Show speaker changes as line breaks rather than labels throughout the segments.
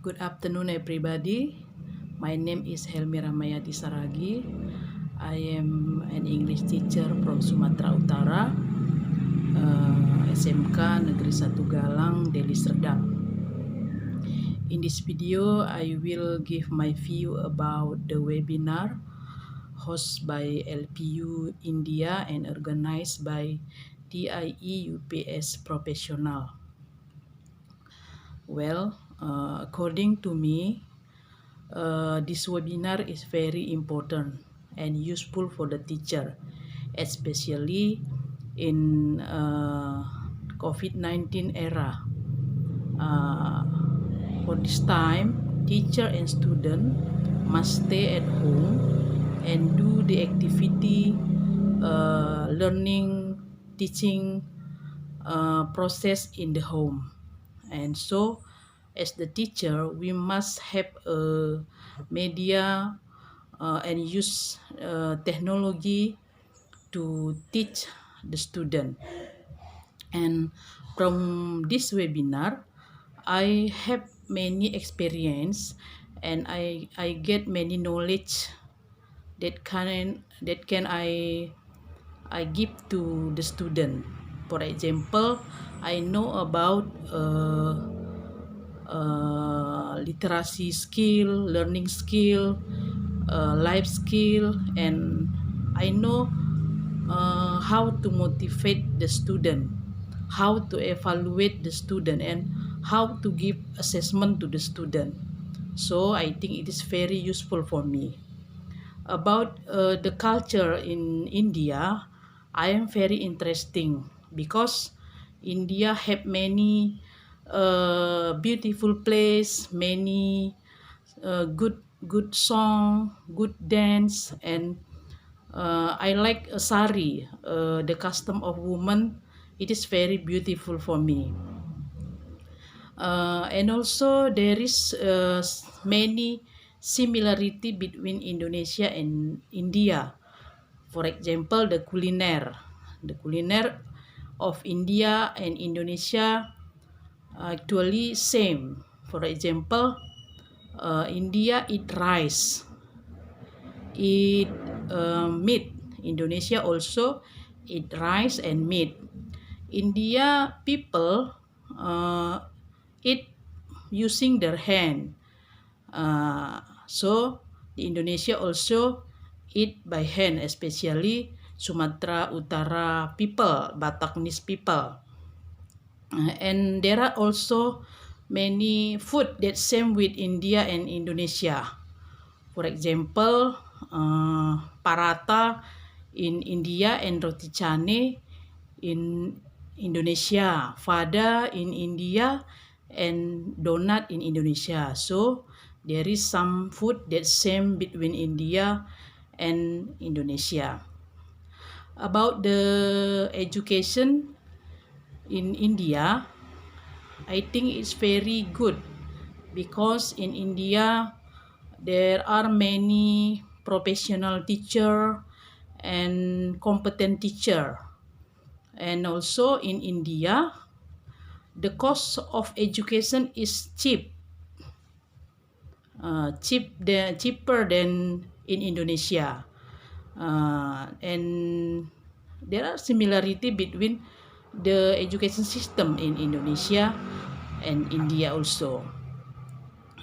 Good afternoon, everybody. My name is Helmi Ramayati Saragi. I am an English teacher from Sumatera Utara, SMK Negeri 1 Galang, Deli Serdang. In this video, I will give my view about the webinar hosted by LPU India and organized by DIE UPS Professional. Well, according to me, this webinar is very important and useful for the teacher, especially in COVID-19 era. For this time, teacher and student must stay at home and do the activity, learning, teaching process in the home. And so, as the teacher, we must have a media and use technology to teach the student. And from this webinar, I have many experience and I get many knowledge that can I give to the student. For example, I know about literacy skill, learning skill, life skill, and I know how to motivate the student, how to evaluate the student, and how to give assessment to the student. So I think it is very useful for me. About the culture in India, I am very interesting because India have many beautiful place, many good song, good dance, and I like sari, the custom of women. It is very beautiful for me. And also there is many similarity between Indonesia and India. For example, the culiner. The culiner of India and Indonesia actually same. For example, India eat rice, eat meat. Indonesia also eat rice and meat. India people eat using their hand. So the Indonesia also eat by hand, especially Sumatera Utara people, Bataknis people. And there are also many food that same with India and Indonesia. For example, paratha in India and roti canai in Indonesia, fada in India and donut in Indonesia. So there is some food that same between India and Indonesia. About the education in India, I think it's very good because in India there are many professional teacher and competent teacher. And also in India, the cost of education is cheaper than in Indonesia. And there are similarity between the education system in Indonesia and India also.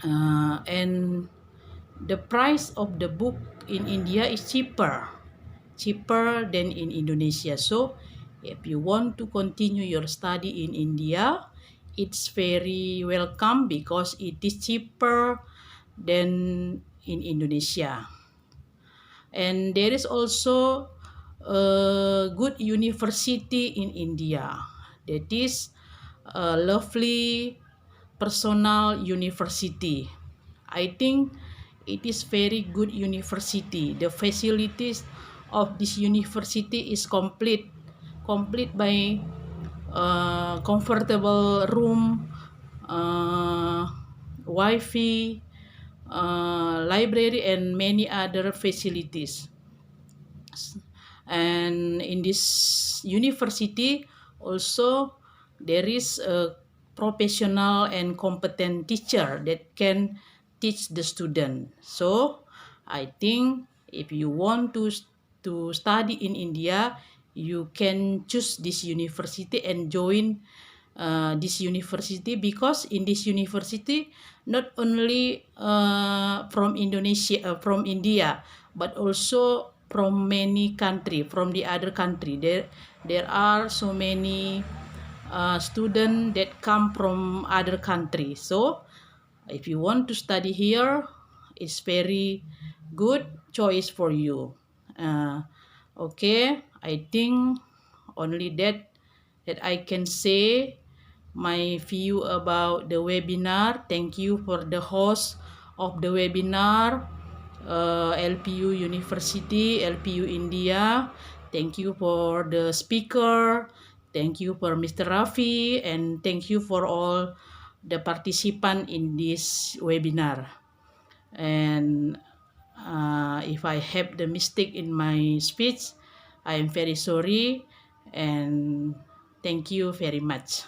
And the price of the book in India is cheaper than in Indonesia. So if you want to continue your study in India, it's very welcome because it is cheaper than in Indonesia. And there is also a good university in India, that is a lovely personal university. I think it is very good university. The facilities of this university is complete by comfortable room, Wi-Fi, library, and many other facilities. And in this university also there is a professional and competent teacher that can teach the student. So I think if you want to study in India, you can choose this university and join this university, because in this university not only from from India, but also from many country, from the other country. There are so many students that come from other country. So if you want to study here, it's very good choice for you. Okay, I think only that I can say my view about the webinar. Thank you for the host of the webinar, LPU University, LPU India. Thank you for the speaker. Thank you for Mr. Rafi, and thank you for all the participant in this webinar. And if I have the mistake in my speech, I am very sorry, and thank you very much.